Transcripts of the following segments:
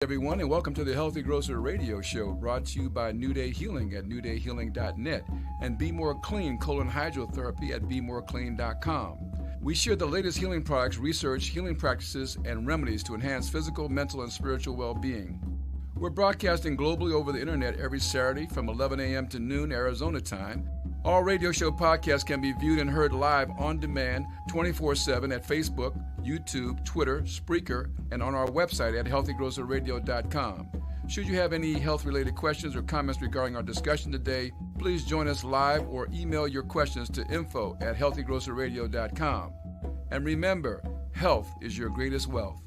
Everyone, and welcome to the Healthy Grocer Radio Show, brought to you by New Day Healing at newdayhealing.net and Be More Clean colon hydrotherapy at bemoreclean.com. We share the latest healing products, research, healing practices, and remedies to enhance physical, mental, and spiritual well-being. We're broadcasting globally over the internet every Saturday from 11 a.m. to noon Arizona time. All radio show podcasts can be viewed and heard live on demand 24/7 at Facebook, YouTube, Twitter, Spreaker, and on our website at healthygrocerradio.com. Should you have any health-related questions or comments regarding our discussion today, please join us live or email your questions to info@healthygrocerradio.com. And remember, health is your greatest wealth.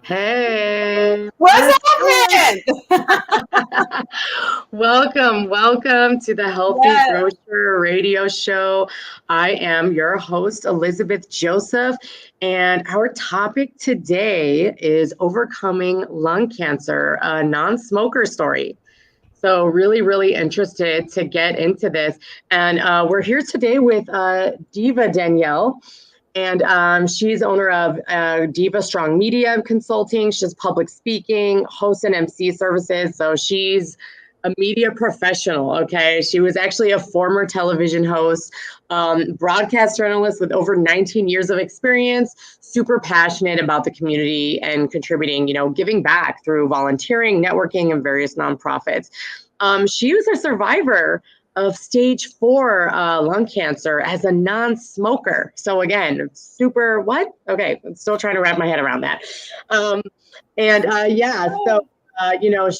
Hey, What's happening? welcome to the Healthy Grocer Radio Show. I am your host, Elizabeth Joseph, and our topic today is overcoming lung cancer, a non-smoker story. So really interested to get into this. And we're here today with Diva Danielle. And she's owner of Diva Strong Media Consulting. She's public speaking, host and MC services. So she's a media professional, okay? She was actually a former television host, broadcast journalist with over 19 years of experience, super passionate about the community and contributing, giving back through volunteering, networking, and various nonprofits. She was a survivor of stage 4 lung cancer as a non-smoker. So again, super what? Okay, I'm still trying to wrap my head around that.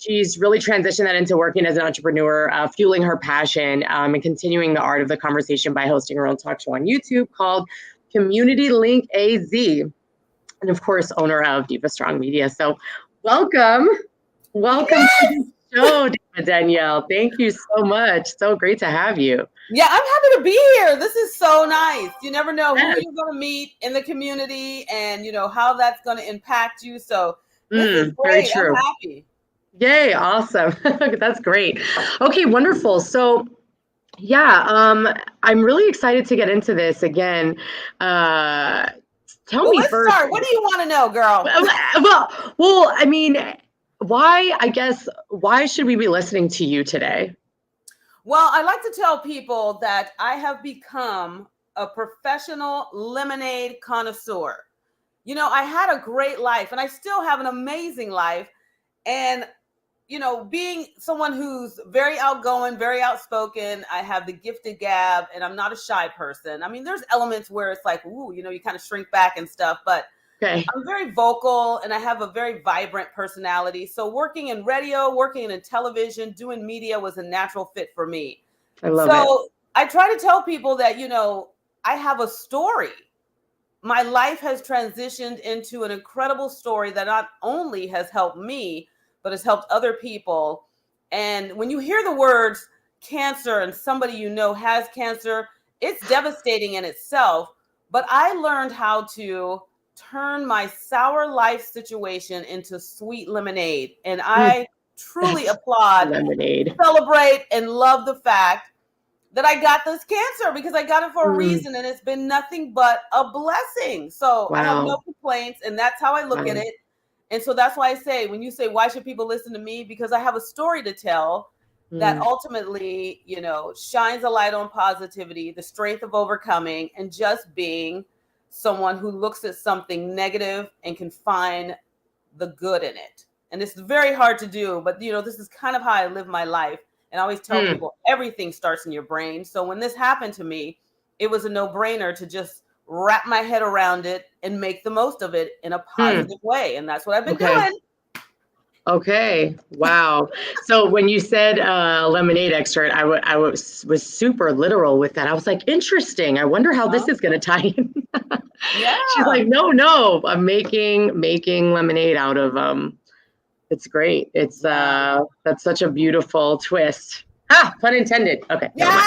She's really transitioned that into working as an entrepreneur, fueling her passion and continuing the art of the conversation by hosting her own talk show on YouTube called Community Link AZ. And of course, owner of Diva Strong Media. So welcome to the show, Danielle. Thank you so much. So great to have you. Yeah, I'm happy to be here. This is so nice. You never know who you're going to meet in the community and, how that's going to impact you. So this is great. Very true. I'm happy. Yay. Awesome. That's great. Okay, wonderful. So I'm really excited to get into this again. Tell me let's first. Start. What do you want to know, girl? Well, I mean, why should we be listening to you today? Well, I like to tell people that I have become a professional lemonade connoisseur. I had a great life and I still have an amazing life. And, being someone who's very outgoing, very outspoken, I have the gift of gab and I'm not a shy person. I mean, there's elements where it's like, ooh, you kind of shrink back and stuff, but okay. I'm very vocal and I have a very vibrant personality. So working in radio, working in television, doing media was a natural fit for me. I love it. So I try to tell people that, I have a story. My life has transitioned into an incredible story that not only has helped me, but has helped other people. And when you hear the words cancer and somebody has cancer, it's devastating in itself. But I learned how to turn my sour life situation into sweet lemonade. And I truly applaud, lemonade. Celebrate, and love the fact that I got this cancer because I got it for a reason and it's been nothing but a blessing. So I have no complaints and that's how I look at it. And so that's why I say, when you say, why should people listen to me? Because I have a story to tell that ultimately, shines a light on positivity, the strength of overcoming, and just being someone who looks at something negative and can find the good in it. And it's very hard to do, but this is kind of how I live my life. And I always tell people everything starts in your brain. So when this happened to me, it was a no-brainer to just wrap my head around it and make the most of it in a positive way. And that's what I've been doing. Okay. Wow. So when you said lemonade expert, I was super literal with that. I was like, interesting. I wonder how this is going to tie in. Yeah. She's like, no, I'm making lemonade out of it's great. It's that's such a beautiful twist. Pun intended. Okay. Yeah.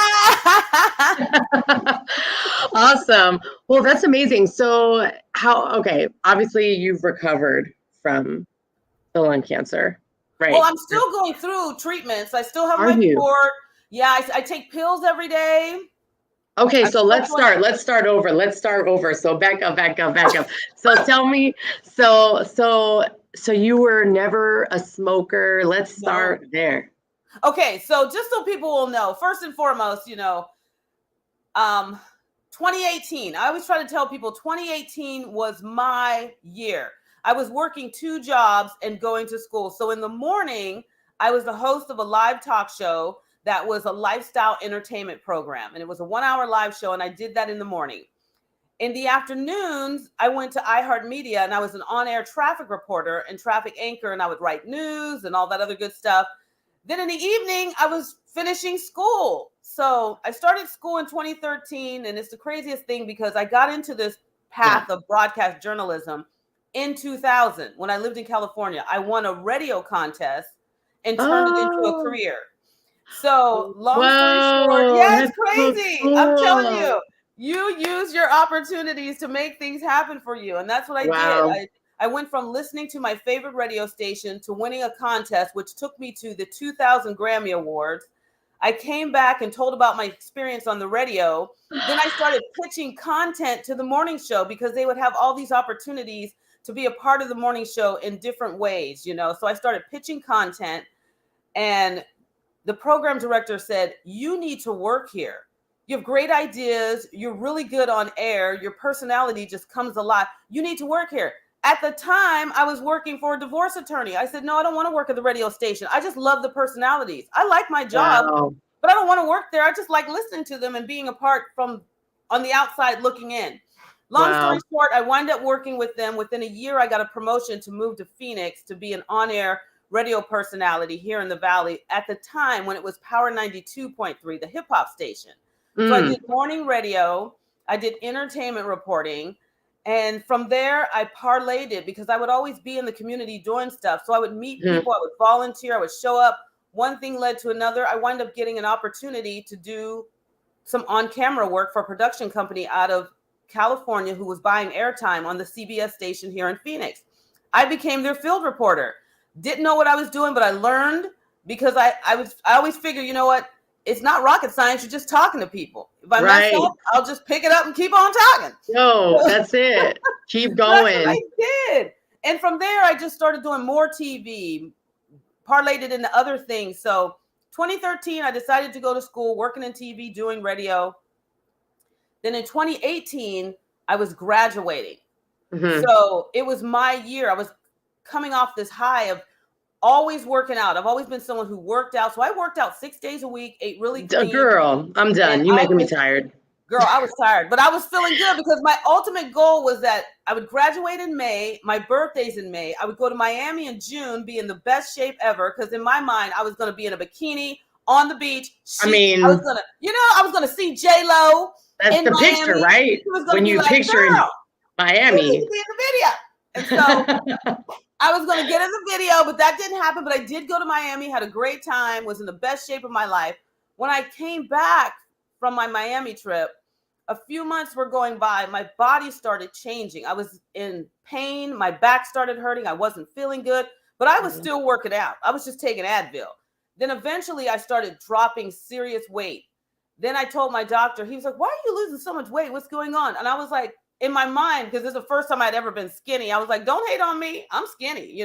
Awesome. Well, that's amazing. So obviously you've recovered from the lung cancer, right? Well, I'm still going through treatments. I still have my port. Yeah, I take pills every day. Okay, so let's start over. So back up. So tell me, so you were never a smoker. Let's start there. Okay, so just so people will know, first and foremost, 2018, I always try to tell people 2018 was my year. I was working 2 jobs and going to school. So in the morning, I was the host of a live talk show that was a lifestyle entertainment program. And it was a 1-hour live show. And I did that in the morning. In the afternoons, I went to iHeartMedia and I was an on-air traffic reporter and traffic anchor. And I would write news and all that other good stuff. Then in the evening, I was finishing school. So I started school in 2013. And it's the craziest thing because I got into this path of broadcast journalism in 2000 when I lived in California. I won a radio contest and turned it into a career. So long story short, yeah, it's crazy. So cool. I'm telling you, you use your opportunities to make things happen for you. And that's what I did. I went from listening to my favorite radio station to winning a contest, which took me to the 2000 Grammy Awards. I came back and told about my experience on the radio. Then I started pitching content to the morning show because they would have all these opportunities to be a part of the morning show in different ways, So I started pitching content, and the program director said, you need to work here. You have great ideas. You're really good on air. Your personality just comes alive. You need to work here. At the time, I was working for a divorce attorney. I said, no, I don't want to work at the radio station. I just love the personalities. I like my job, but I don't want to work there. I just like listening to them and being a part from on the outside looking in. Long story short, I wound up working with them. Within a year, I got a promotion to move to Phoenix to be an on-air radio personality here in the Valley at the time when it was Power 92.3, the hip hop station. So I did morning radio. I did entertainment reporting. And from there, I parlayed it because I would always be in the community doing stuff. So I would meet people, I would volunteer, I would show up. One thing led to another. I wound up getting an opportunity to do some on-camera work for a production company out of California who was buying airtime on the CBS station here in Phoenix. I became their field reporter. Didn't know what I was doing, but I learned because I always figure, you know what? It's not rocket science. You're just talking to people. If I mess up, I'll just pick it up and keep on talking. No, that's it. Keep going. That's what I did. And from there, I just started doing more TV, parlayed it into other things. So 2013, I decided to go to school, working in TV, doing radio. Then in 2018, I was graduating. So it was my year. I was coming off this high of always working out. I've always been someone who worked out. So I worked out 6 days a week, ate really clean. Girl, I'm done. You're making me tired. Girl, I was tired, but I was feeling good because my ultimate goal was that I would graduate in May. My birthday's in May. I would go to Miami in June, be in the best shape ever. Because in my mind, I was going to be in a bikini on the beach. I was going to see J-Lo. That's the Miami. Picture, right? When you picture Miami. You need to be in the video. And so I was going to get in the video, but that didn't happen. But I did go to Miami, had a great time, was in the best shape of my life. When I came back from my Miami trip, a few months were going by. My body started changing. I was in pain. My back started hurting. I wasn't feeling good, but I was still working out. I was just taking Advil. Then eventually I started dropping serious weight. Then I told my doctor, he was like, why are you losing so much weight? What's going on? And I was like, in my mind, because this is the first time I'd ever been skinny, I was like, don't hate on me. I'm skinny,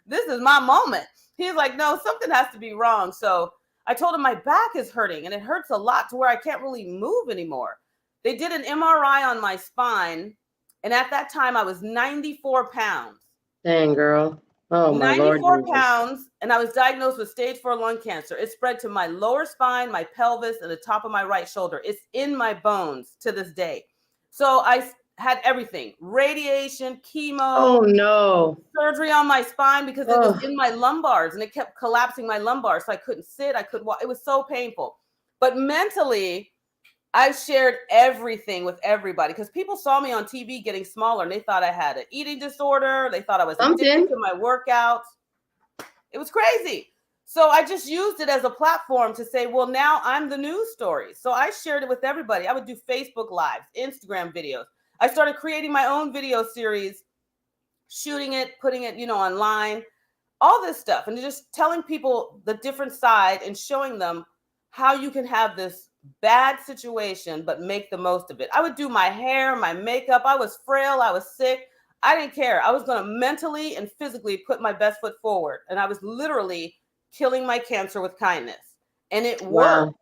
this is my moment. He's like, no, something has to be wrong. So I told him my back is hurting and it hurts a lot to where I can't really move anymore. They did an MRI on my spine. And at that time I was 94 pounds. Dang, girl. Oh, my 94 pounds. And I was diagnosed with stage 4 lung cancer. It spread to my lower spine, my pelvis, and the top of my right shoulder. It's in my bones to this day. So I had everything, radiation, chemo, surgery on my spine because it was in my lumbars and it kept collapsing my lumbar. So I couldn't sit, I couldn't walk. It was so painful. But mentally, I shared everything with everybody because people saw me on TV getting smaller and they thought I had an eating disorder. They thought I was addicted to my workouts. It was crazy. So I just used it as a platform to say, well, now I'm the news story. So I shared it with everybody. I would do Facebook Lives, Instagram videos. I started creating my own video series, shooting it, putting it, online, all this stuff. And just telling people the different side and showing them how you can have this bad situation, but make the most of it. I would do my hair, my makeup. I was frail. I was sick. I didn't care. I was going to mentally and physically put my best foot forward. And I was literally killing my cancer with kindness. And it worked. Wow.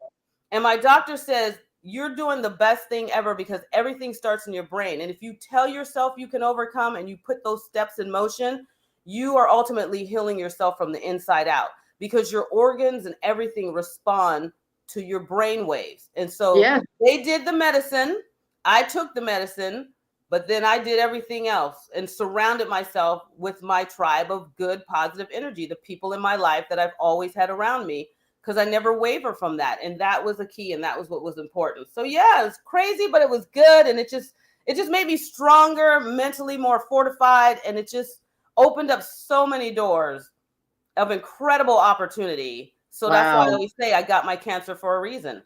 And my doctor says, you're doing the best thing ever because everything starts in your brain. And if you tell yourself you can overcome and you put those steps in motion, you are ultimately healing yourself from the inside out because your organs and everything respond to your brain waves. And so they did the medicine. I took the medicine, but then I did everything else and surrounded myself with my tribe of good, positive energy, the people in my life that I've always had around me, because I never waver from that. And that was a key. And that was what was important. So yeah, it's crazy, but it was good. And it just made me stronger, mentally more fortified. And it just opened up so many doors of incredible opportunity. So that's why I always say I got my cancer for a reason.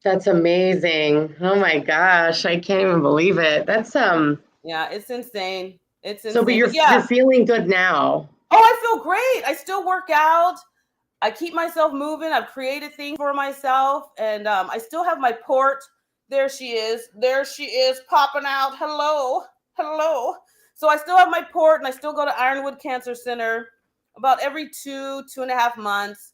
That's amazing. Oh my gosh. I can't even believe it. That's yeah, it's insane. It's insane. So but you're feeling good now. Oh, I feel great. I still work out. I keep myself moving. I've created things for myself. And I still have my port. There she is. There she is popping out. Hello. Hello. So I still have my port and I still go to Ironwood Cancer Center about every 2.5 months.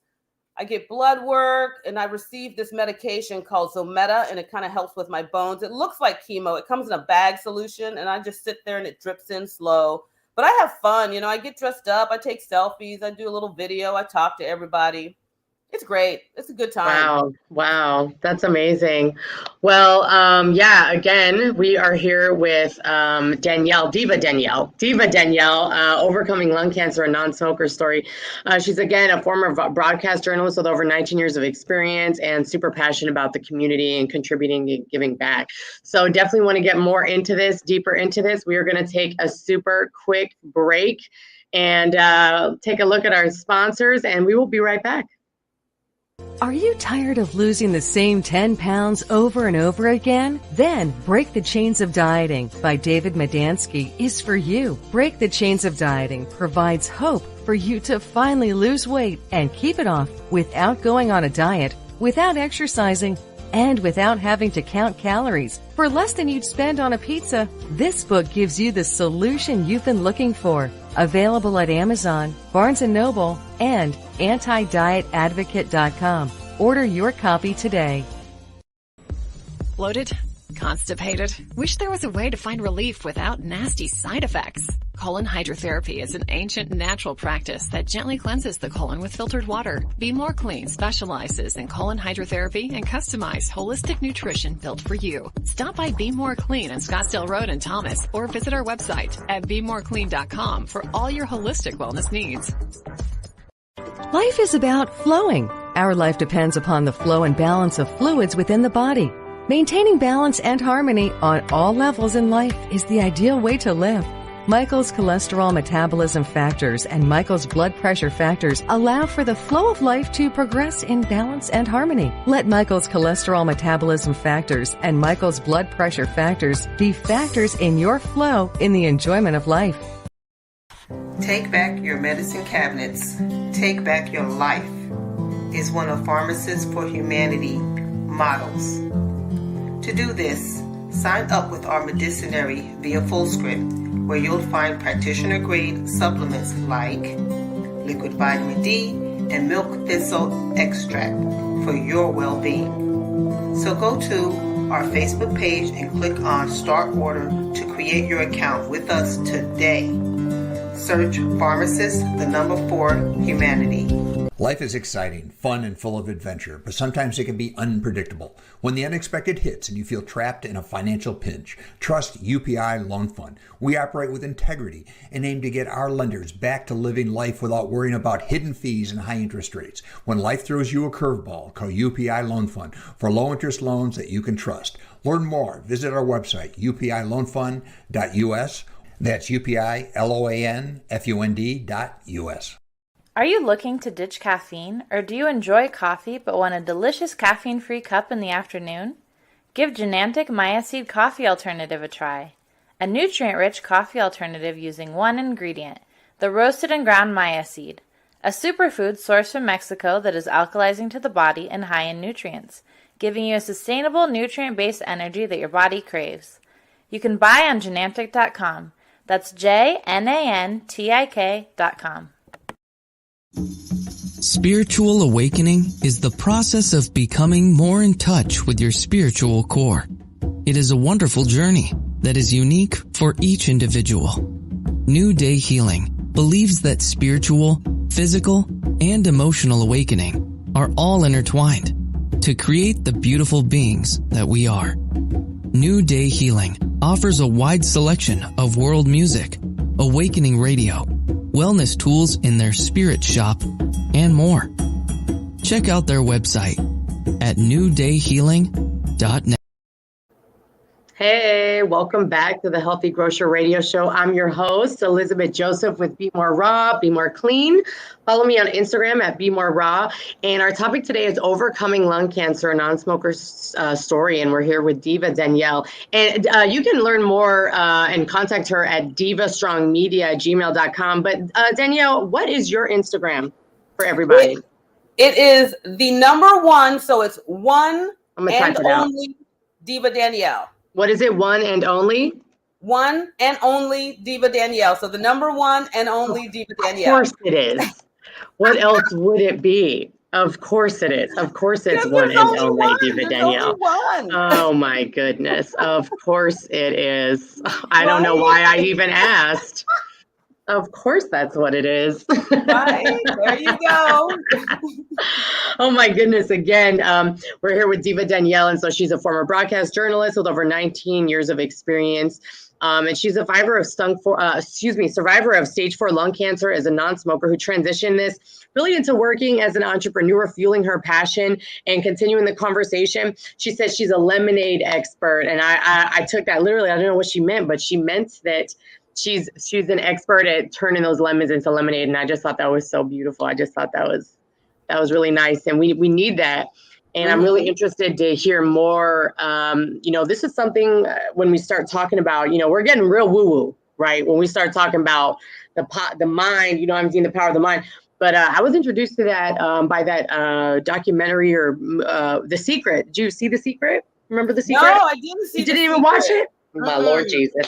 I get blood work and I receive this medication called Zometa, and it kind of helps with my bones. It looks like chemo. It comes in a bag solution and I just sit there and it drips in slow. But I have fun. You know, I get dressed up. I take selfies. I do a little video. I talk to everybody. It's great. It's a good time. Wow. That's amazing. Well, again, we are here with Diva Danielle, overcoming lung cancer, a non-smoker story. She's, again, a former broadcast journalist with over 19 years of experience and super passionate about the community and contributing and giving back. So definitely want to get more into this, deeper into this. We are going to take a super quick break and take a look at our sponsors, and we will be right back. Are you tired of losing the same 10 pounds over and over again? Then Break the Chains of Dieting by David Medansky is for you. Break the Chains of Dieting provides hope for you to finally lose weight and keep it off without going on a diet, without exercising, and without having to count calories. For less than you'd spend on a pizza, this book gives you the solution you've been looking for. Available at Amazon, Barnes & Noble, and antidietadvocate.com. Order your copy today. Bloated? Constipated? Wish there was a way to find relief without nasty side effects. Colon hydrotherapy is an ancient natural practice that gently cleanses the colon with filtered water. Be More Clean specializes in colon hydrotherapy and customized holistic nutrition built for you. Stop by Be More Clean on Scottsdale Road in Thomas or visit our website at BeMoreClean.com for all your holistic wellness needs. Life is about flowing. Our life depends upon the flow and balance of fluids within the body. Maintaining balance and harmony on all levels in life is the ideal way to live. Michael's cholesterol metabolism factors and Michael's blood pressure factors allow for the flow of life to progress in balance and harmony. Let Michael's cholesterol metabolism factors and Michael's blood pressure factors be factors in your flow in the enjoyment of life. Take back your medicine cabinets. Take back your life is one of Pharmacists for Humanity mottos. To do this, sign up with our Medicinary via Fullscript, where you'll find practitioner-grade supplements like liquid vitamin D and milk thistle extract for your well-being. So go to our Facebook page and click on Start Order to create your account with us today. Search Pharmacist, 4, Humanity. Life is exciting, fun, and full of adventure, but sometimes it can be unpredictable. When the unexpected hits and you feel trapped in a financial pinch, trust UPI Loan Fund. We operate with integrity and aim to get our lenders back to living life without worrying about hidden fees and high interest rates. When life throws you a curveball, call UPI Loan Fund for low-interest loans that you can trust. Learn more. Visit our website, upiloanfund.us. That's UPILOANFUND.us. Are you looking to ditch caffeine, or do you enjoy coffee but want a delicious caffeine-free cup in the afternoon? Give Genantic Maya-Seed Coffee Alternative a try. A nutrient-rich coffee alternative using one ingredient, the roasted and ground Maya seed. a superfood sourced from Mexico that is alkalizing to the body and high in nutrients, giving you a sustainable, nutrient-based energy that your body craves. You can buy on Genantic.com. That's JNANTIK.com. Spiritual awakening is the process of becoming more in touch with your spiritual core. It is a wonderful journey that is unique for each individual. New Day Healing believes that spiritual, physical, and emotional awakening are all intertwined to create the beautiful beings that we are. New Day Healing offers a wide selection of world music, awakening radio, wellness tools in their spirit shop, and more. Check out their website at newdayhealing.net. Hey, welcome back to the Healthy Grocer Radio Show. I'm your host, Elizabeth Joseph with Be More Raw, Be More Clean. Follow me on Instagram at Be More Raw. And our topic today is overcoming lung cancer, a non-smoker's story. And we're here with Diva Danielle. And you can learn more and contact her at divastrongmedia@gmail.com. But Danielle, what is your Instagram for everybody? It is the number one. So it's one and only Diva Danielle. What is it? One and only? One and only Diva Danielle. So the number one and only Diva Danielle. Of course it is. What else would it be? Of course it is. Of course it's one and only Diva Danielle. Oh my goodness. Of course it is. I don't know why I even asked. Of course that's what it is. Right. There you go. Oh my goodness. Again, we're here with Diva Danielle. And so she's a former broadcast journalist with over 19 years of experience. And she's a survivor of stage 4 lung cancer as a non-smoker who transitioned this really into working as an entrepreneur, fueling her passion and continuing the conversation. She says she's a lemonade expert. And I took that literally. I don't know what she meant, but she meant that she's an expert at turning those lemons into lemonade. And I just thought that was so beautiful. I just thought that was really nice. And we need that. And I'm really interested to hear more. This is something when we start talking about, we're getting real woo-woo, right? When we start talking about the mind, the power of the mind. But I was introduced to that by that documentary or The Secret. Did you see The Secret? Remember The Secret? No, I didn't see. You didn't even watch it? My Lord Jesus.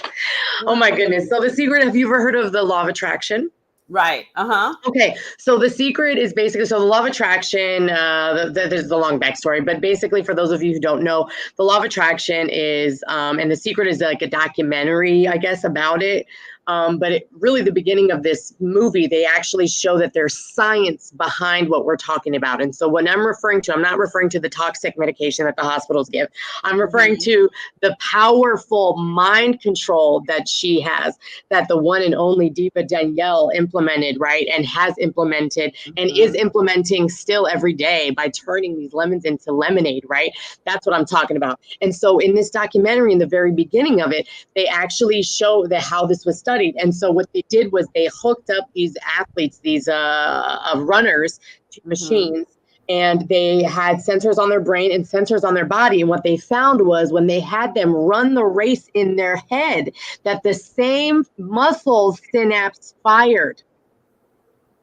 Oh my goodness. So The Secret, have you ever heard of the law of attraction? Right. Okay. So The Secret is basically, the law of attraction, there's the long backstory, but basically for those of you who don't know, the law of attraction is, and The Secret is like a documentary, I guess, about it. But really the beginning of this movie, they actually show that there's science behind what we're talking about. And so when I'm not referring to the toxic medication that the hospitals give. I'm referring to the powerful mind control that she has, that the one and only Diva Danielle implemented, right? And has implemented and is implementing still every day by turning these lemons into lemonade, right? That's what I'm talking about. And so in this documentary, in the very beginning of it, they actually show how this was studied. And so what they did was they hooked up these athletes, these runners to machines, and they had sensors on their brain and sensors on their body. And what they found was when they had them run the race in their head, that the same muscle synapse fired.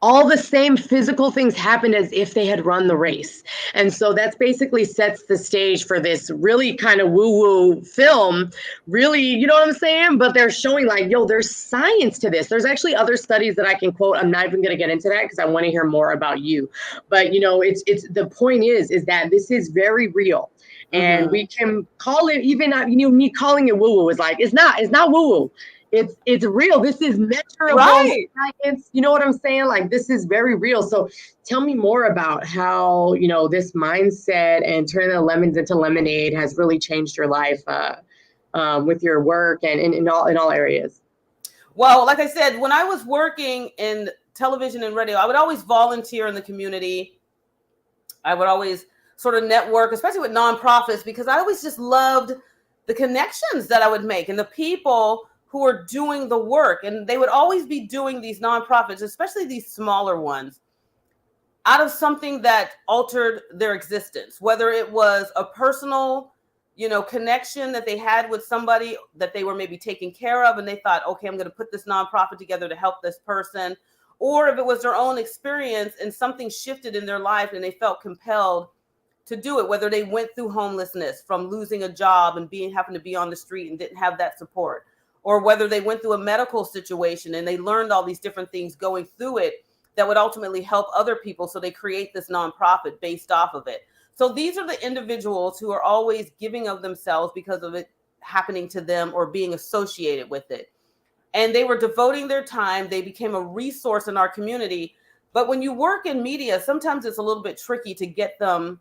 All the same physical things happened as if they had run the race. And so that's basically sets the stage for this really kind of woo-woo film, really, you know what I'm saying? But they're showing there's science to this. There's actually other studies that I can quote. I'm not even going to get into that because I want to hear more about you. But, it's the point is that this is very real. And we can call it, even, me calling it woo-woo is it's not woo-woo. It's real. This is measurable science. You know what I'm saying? This is very real. So tell me more about how, this mindset and turning the lemons into lemonade has really changed your life with your work and in all areas. Well, like I said, when I was working in television and radio, I would always volunteer in the community. I would always sort of network, especially with nonprofits, because I always just loved the connections that I would make and the people who are doing the work. And they would always be doing these nonprofits, especially these smaller ones, out of something that altered their existence, whether it was a personal, connection that they had with somebody that they were maybe taking care of. And they thought, okay, I'm going to put this nonprofit together to help this person. or if it was their own experience and something shifted in their life and they felt compelled to do it, whether they went through homelessness from losing a job and having to be on the street and didn't have that support, or whether they went through a medical situation and they learned all these different things going through it that would ultimately help other people. So they create this nonprofit based off of it. So these are the individuals who are always giving of themselves because of it happening to them or being associated with it. And they were devoting their time. They became a resource in our community. But when you work in media, sometimes it's a little bit tricky to get them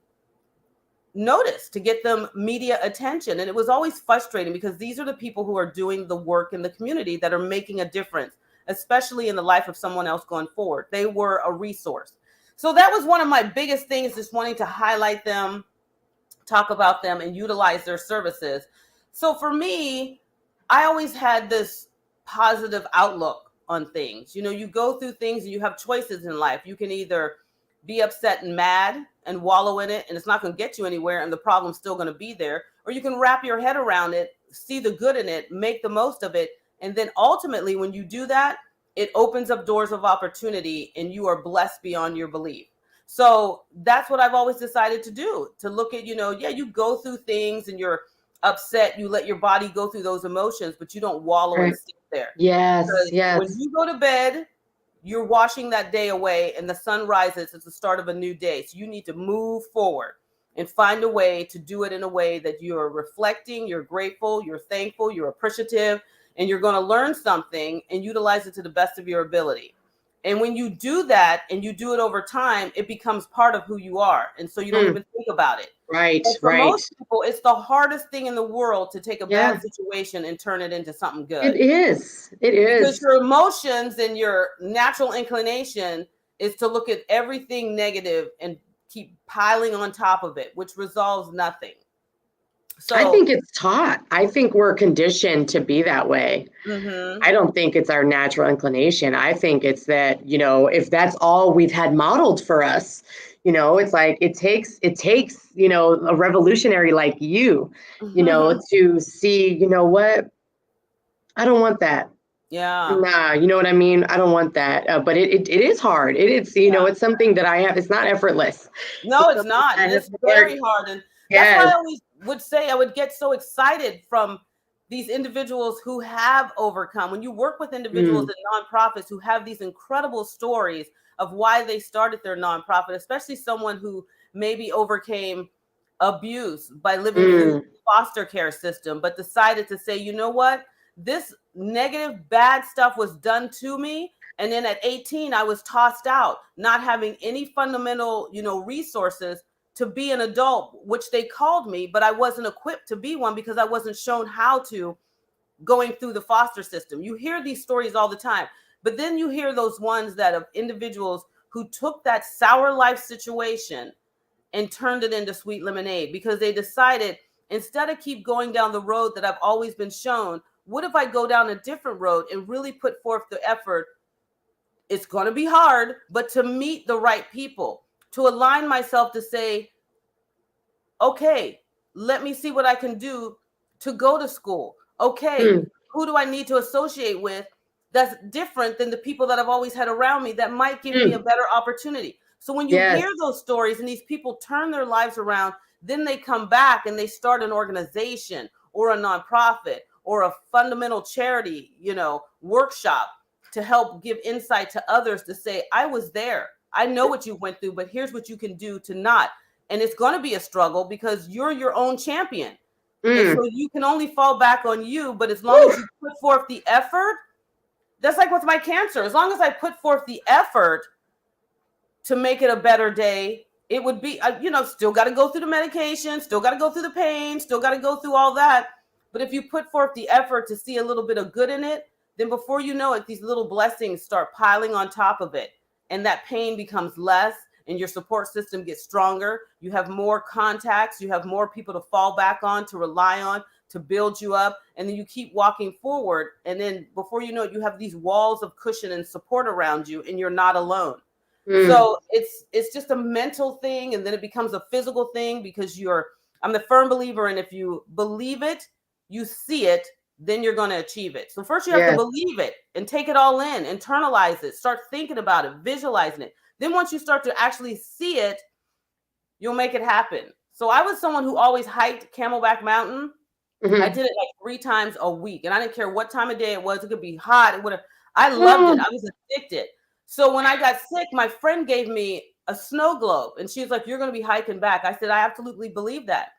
noticed, to get them media attention. And it was always frustrating because these are the people who are doing the work in the community that are making a difference, especially in the life of someone else going forward. They were a resource. So that was one of my biggest things, just wanting to highlight them, talk about them, and utilize their services. So for me, I always had this positive outlook on things. You know, you go through things and you have choices in life. You can either be upset and mad and wallow in it, and it's not going to get you anywhere, and the problem's still going to be there. Or you can wrap your head around it, see the good in it, make the most of it. And then ultimately, when you do that, it opens up doors of opportunity and you are blessed beyond your belief. So that's what I've always decided to do, to look at, you go through things and you're upset, you let your body go through those emotions, but you don't wallow and sit there. Yes. When you go to bed, you're washing that day away and the sun rises. It's the start of a new day. So you need to move forward and find a way to do it in a way that you're reflecting, you're grateful, you're thankful, you're appreciative, and you're going to learn something and utilize it to the best of your ability. And when you do that and you do it over time, it becomes part of who you are. And so you don't even think about it. Right. For most people, it's the hardest thing in the world to take a bad situation and turn it into something good. It is. Because your emotions and your natural inclination is to look at everything negative and keep piling on top of it, which resolves nothing. So I think it's taught. I think we're conditioned to be that way. Mm-hmm. I don't think it's our natural inclination. I think it's that, if that's all we've had modeled for us, it's like it takes, a revolutionary like you, to see, what, I don't want that. Yeah. Nah, you know what I mean? I don't want that. But it is hard. It's it's something that I have. It's not effortless. No, it's not. And it's very hard. And that's why I always would say I would get so excited from these individuals who have overcome. When you work with individuals in nonprofits who have these incredible stories of why they started their nonprofit, especially someone who maybe overcame abuse by living through the foster care system, but decided to say, you know what? This negative, bad stuff was done to me. And then at 18, I was tossed out, not having any fundamental, resources to be an adult, which they called me, but I wasn't equipped to be one because I wasn't shown how to, going through the foster system. You hear these stories all the time, but then you hear those ones that of individuals who took that sour life situation and turned it into sweet lemonade because they decided, instead of keep going down the road that I've always been shown, what if I go down a different road and really put forth the effort? It's going to be hard, but to meet the right people, to align myself to say, okay, let me see what I can do to go to school. Okay, who do I need to associate with that's different than the people that I've always had around me that might give me a better opportunity? So when you hear those stories and these people turn their lives around, then they come back and they start an organization or a nonprofit or a fundamental charity, workshop to help give insight to others to say, I was there. I know what you went through, but here's what you can do to not. And it's going to be a struggle because you're your own champion. And so you can only fall back on you. But as long as you put forth the effort, that's like with my cancer. As long as I put forth the effort to make it a better day, it would be, still got to go through the medication, still got to go through the pain, still got to go through all that. But if you put forth the effort to see a little bit of good in it, then before you know it, these little blessings start piling on top of it. And that pain becomes less and your support system gets stronger. You have more contacts. You have more people to fall back on, to rely on, to build you up. And then you keep walking forward. And then before you know it, you have these walls of cushion and support around you and you're not alone. So it's just a mental thing. And then it becomes a physical thing because I'm the firm believer in if you believe it, you see it, then you're going to achieve it. So first you have to believe it and take it all in, internalize it, start thinking about it, visualizing it. Then once you start to actually see it, you'll make it happen. So I was someone who always hiked Camelback Mountain. Mm-hmm. I did it like 3 times a week, and I didn't care what time of day it was. It could be hot. It would. I loved it. I was addicted. So when I got sick, my friend gave me a snow globe, and she was like, "You're going to be hiking back." I said, "I absolutely believe that."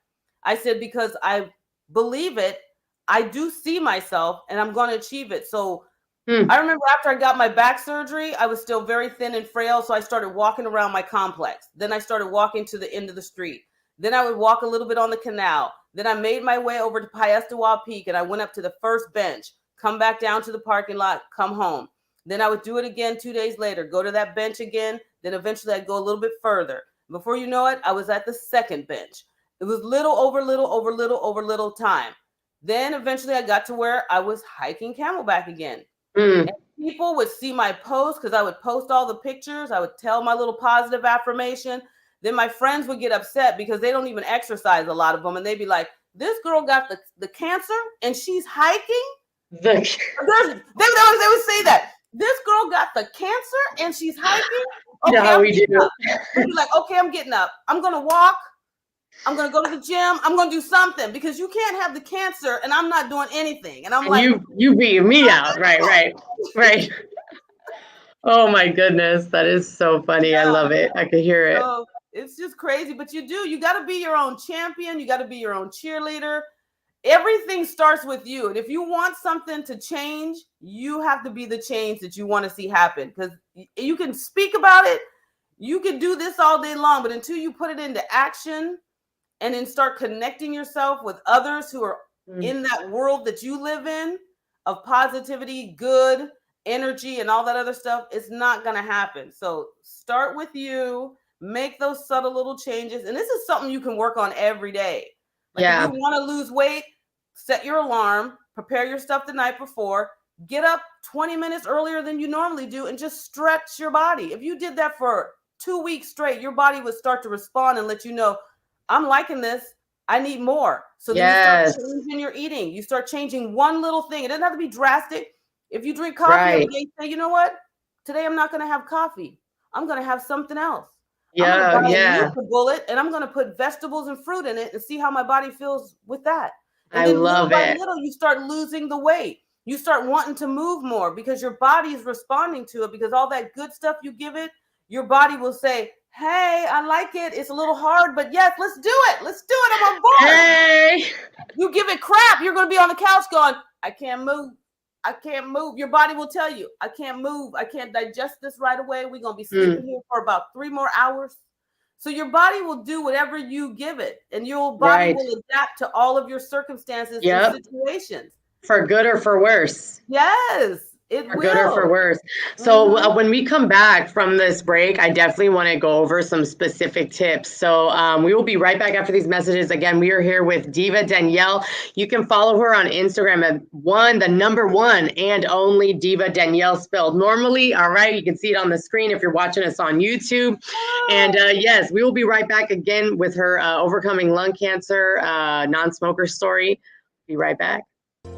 I said, because I believe it, I do see myself, and I'm going to achieve it. So I remember after I got my back surgery, I was still very thin and frail. So I started walking around my complex. Then I started walking to the end of the street. Then I would walk a little bit on the canal. Then I made my way over to Piestewa Peak, and I went up to the first bench, come back down to the parking lot, come home. Then I would do it again 2 days later, go to that bench again. Then eventually I'd go a little bit further. Before you know it, I was at the second bench. It was little over little time. Then eventually I got to where I was hiking Camelback again. And people would see my posts because I would post all the pictures. I would tell my little positive affirmation. Then my friends would get upset because they don't even exercise, a lot of them. And they'd be like, this girl got the cancer and she's hiking? They would say that. This girl got the cancer and she's hiking? Okay, how we do. They'd be like, okay, I'm getting up. I'm going to walk. I'm going to go to the gym. I'm going to do something because you can't have the cancer and I'm not doing anything. And I'm like, you beat me out. Right. Oh my goodness. That is so funny. I love it. I could hear it. So it's just crazy, but you got to be your own champion. You got to be your own cheerleader. Everything starts with you. And if you want something to change, you have to be the change that you want to see happen, because you can speak about it. You can do this all day long, but until you put it into action, and then start connecting yourself with others who are in that world that you live in of positivity, good energy, and all that other stuff, it's not going to happen. So start with you, make those subtle little changes. And this is something you can work on every day. Like if you want to lose weight, set your alarm, prepare your stuff the night before, get up 20 minutes earlier than you normally do, and just stretch your body. If you did that for 2 weeks straight, your body would start to respond and let you know, I'm liking this. I need more. So then you start changing your eating. You start changing one little thing. It doesn't have to be drastic. If you drink coffee every day, say, you know what? Today I'm not going to have coffee. I'm going to have something else. I'm going to buy a bullet, and I'm going to put vegetables and fruit in it and see how my body feels with that. And then little by little, you start losing the weight. You start wanting to move more because your body is responding to it, because all that good stuff you give it, your body will say, hey, I like it. It's a little hard, but yes, let's do it. Let's do it. I'm on board. Hey. You give it crap, you're going to be on the couch going, I can't move. I can't move. Your body will tell you, I can't move. I can't digest this right away. We're going to be sleeping here for about 3 more hours. So your body will do whatever you give it, and your body will adapt to all of your circumstances and situations. For good or for worse. Yes. For good or for worse. So when we come back from this break, I definitely want to go over some specific tips. So we will be right back after these messages. Again, we are here with Diva Danielle. You can follow her on Instagram at the number one and only Diva Danielle, spelled normally. All right. You can see it on the screen if you're watching us on YouTube. And yes, we will be right back again with her overcoming lung cancer, non-smoker story. Be right back.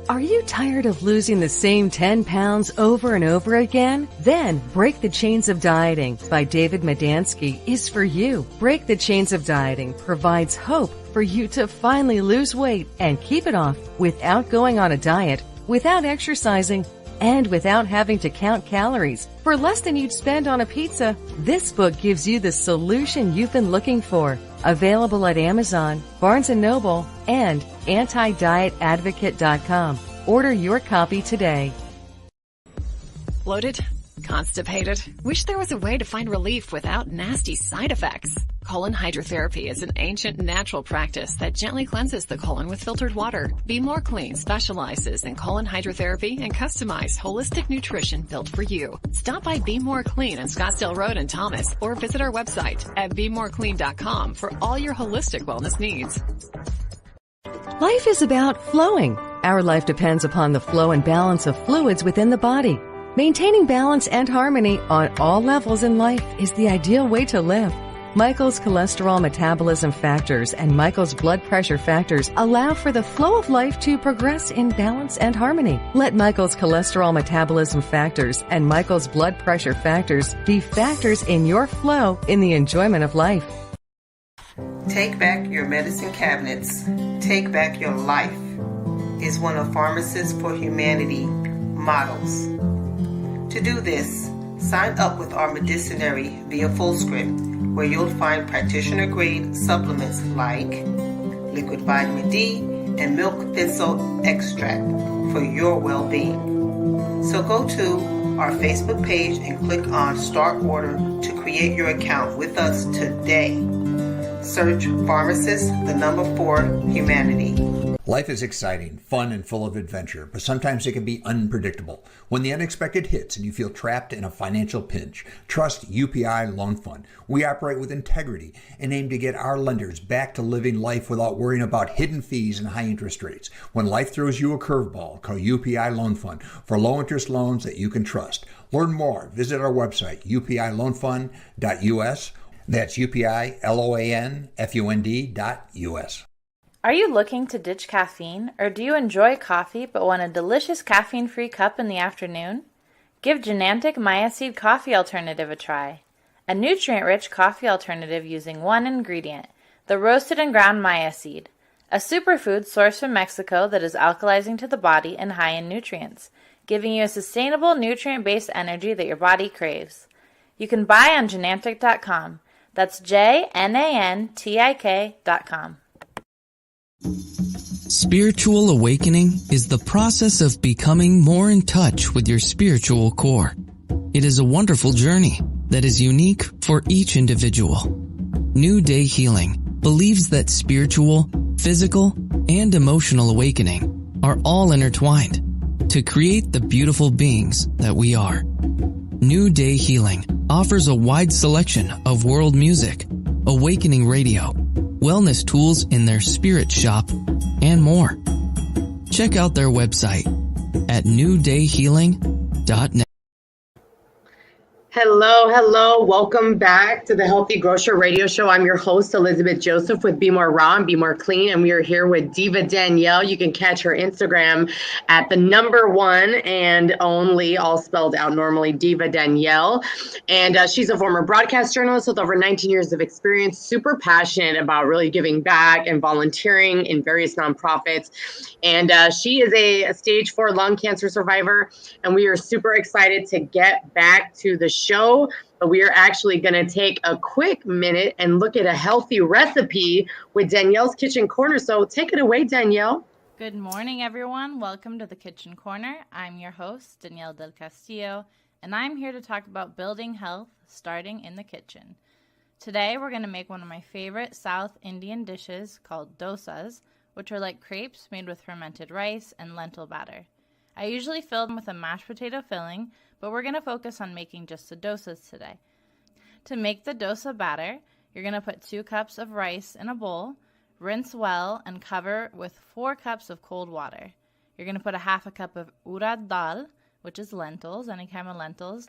Are you tired of losing the same 10 pounds over and over again? Then Break the Chains of Dieting by David Madansky is for you. Break the Chains of Dieting provides hope for you to finally lose weight and keep it off without going on a diet, without exercising, and without having to count calories. For less than you'd spend on a pizza, this book gives you the solution you've been looking for. Available at Amazon, Barnes & Noble, and antidietadvocate.com. Order your copy today. Bloated? Constipated? Wish there was a way to find relief without nasty side effects? Colon hydrotherapy is an ancient natural practice that gently cleanses the colon with filtered water. Be More Clean specializes in colon hydrotherapy and customized holistic nutrition built for you. Stop by Be More Clean on Scottsdale Road in Thomas, or visit our website at BeMoreClean.com for all your holistic wellness needs. Life is about flowing. Our life depends upon the flow and balance of fluids within the body. Maintaining balance and harmony on all levels in life is the ideal way to live. Michael's cholesterol metabolism factors and Michael's blood pressure factors allow for the flow of life to progress in balance and harmony. Let Michael's cholesterol metabolism factors and Michael's blood pressure factors be factors in your flow in the enjoyment of life. Take back your medicine cabinets. Take back your life is one of Pharmacists for Humanity models. To do this, sign up with our Medicinary via Fullscript, where you'll find practitioner-grade supplements like liquid vitamin D and milk thistle extract for your well-being. So go to our Facebook page and click on Start Order to create your account with us today. Search Pharmacist, 4, Humanity. Life is exciting, fun, and full of adventure, but sometimes it can be unpredictable. When the unexpected hits and you feel trapped in a financial pinch, trust UPI Loan Fund. We operate with integrity and aim to get our lenders back to living life without worrying about hidden fees and high interest rates. When life throws you a curveball, call UPI Loan Fund for low-interest loans that you can trust. Learn more. Visit our website, upiloanfund.us. That's UPILOANFUND.us. Are you looking to ditch caffeine, or do you enjoy coffee but want a delicious caffeine-free cup in the afternoon? Give Genantic Maya-Seed Coffee Alternative a try. A nutrient-rich coffee alternative using one ingredient, the roasted and ground Maya seed, a superfood sourced from Mexico that is alkalizing to the body and high in nutrients, giving you a sustainable nutrient-based energy that your body craves. You can buy on Genantic.com. That's JNANTIK.com. Spiritual awakening is the process of becoming more in touch with your spiritual core. It is a wonderful journey that is unique for each individual. New Day Healing believes that spiritual, physical, and emotional awakening are all intertwined to create the beautiful beings that we are. New Day Healing offers a wide selection of world music, awakening radio, wellness tools in their spirit shop, and more. Check out their website at newdayhealing.net. Hello. Welcome back to the Healthy Grocer Radio Show. I'm your host, Elizabeth Joseph with Be More Raw and Be More Clean. And we are here with Diva Danielle. You can catch her Instagram at the #1 and only, all spelled out normally, Diva Danielle. And she's a former broadcast journalist with over 19 years of experience, super passionate about really giving back and volunteering in various nonprofits. And she is a stage 4 lung cancer survivor. And we are super excited to get back to the show, but we are actually going to take a quick minute and look at a healthy recipe with Danielle's Kitchen Corner. So take it away, Danielle. Good morning, everyone. Welcome to the Kitchen Corner. I'm your host, Danielle Del Castillo, and I'm here to talk about building health starting in the kitchen. Today, we're going to make one of my favorite South Indian dishes called dosas, which are like crepes made with fermented rice and lentil batter. I usually fill them with a mashed potato filling, but we're going to focus on making just the dosas today. To make the dosa batter, you're going to put 2 cups of rice in a bowl, rinse well, and cover with 4 cups of cold water. You're going to put a half a cup of urad dal, which is lentils, any kind of lentils,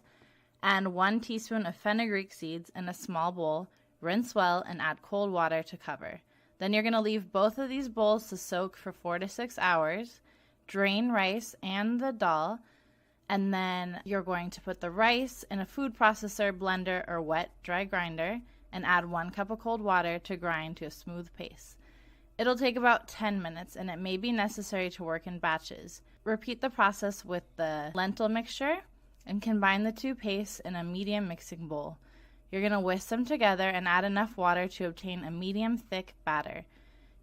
and 1 teaspoon of fenugreek seeds in a small bowl. Rinse well and add cold water to cover. Then you're going to leave both of these bowls to soak for 4 to 6 hours. Drain rice and the dal, and then you're going to put the rice in a food processor, blender, or wet dry grinder and add 1 cup of cold water to grind to a smooth paste. It'll take about 10 minutes and it may be necessary to work in batches. Repeat the process with the lentil mixture and combine the 2 pastes in a medium mixing bowl. You're going to whisk them together and add enough water to obtain a medium thick batter.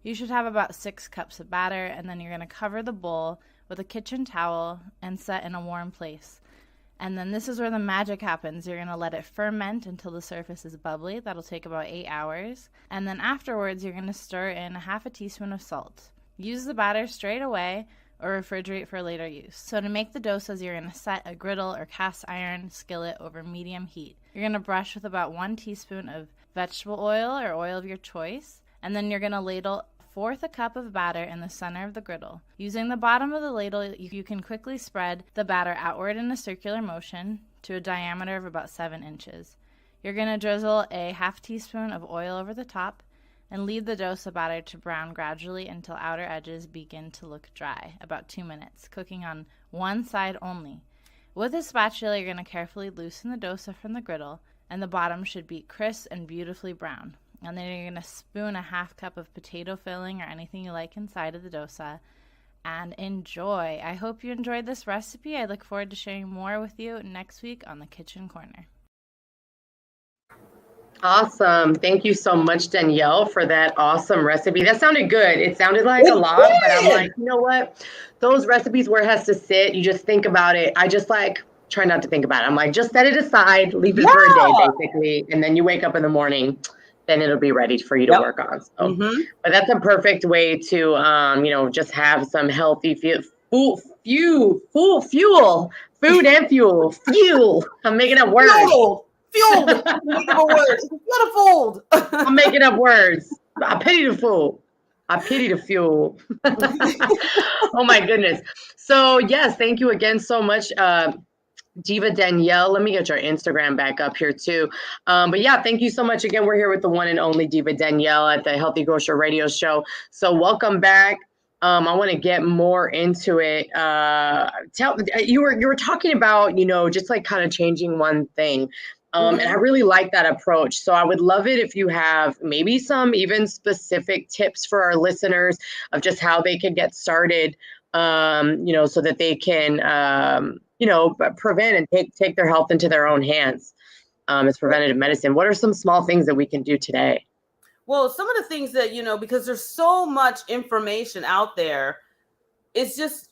You should have about 6 cups of batter, and then you're going to cover the bowl with a kitchen towel and set in a warm place. And then this is where the magic happens. You're going to let it ferment until the surface is bubbly. That'll take about 8 hours. And then afterwards, you're going to stir in a half a teaspoon of salt. Use the batter straight away or refrigerate for later use. So to make the dosas, you're going to set a griddle or cast iron skillet over medium heat. You're going to brush with about 1 teaspoon of vegetable oil or oil of your choice. And then you're going to ladle 1/4 a cup of batter in the center of the griddle. Using the bottom of the ladle, you can quickly spread the batter outward in a circular motion to a diameter of about 7 inches. You're going to drizzle a half teaspoon of oil over the top and leave the dosa batter to brown gradually until outer edges begin to look dry, about 2 minutes, cooking on one side only. With a spatula, you're going to carefully loosen the dosa from the griddle, and the bottom should be crisp and beautifully brown. And then you're going to spoon a half cup of potato filling or anything you like inside of the dosa and enjoy. I hope you enjoyed this recipe. I look forward to sharing more with you next week on the Kitchen Corner. Awesome. Thank you so much, Danielle, for that awesome recipe. That sounded good. It sounded like a lot, but I'm like, you know what? Those recipes where it has to sit, you just think about it. I just like try not to think about it. I'm like, just set it aside, leave it for a day, basically. And then you wake up in the morning, then it'll be ready for you to work on. So, but that's a perfect way to, just have some healthy fuel. I'm making up words. Fueled. Make up words. Beautiful. I'm making up words. I pity the fool. I pity the fuel. Oh my goodness. So yes, thank you again so much, Diva Danielle. Let me get your Instagram back up here too. But yeah, thank you so much again. We're here with the one and only Diva Danielle at the Healthy Grocer Radio Show. So welcome back. I want to get more into it. You were talking about, just like kind of changing one thing. And I really like that approach. So I would love it if you have maybe some even specific tips for our listeners of just how they can get started, so that they can, prevent and take their health into their own hands as preventative medicine. What are some small things that we can do today? Well, some of the things that, because there's so much information out there, it's just,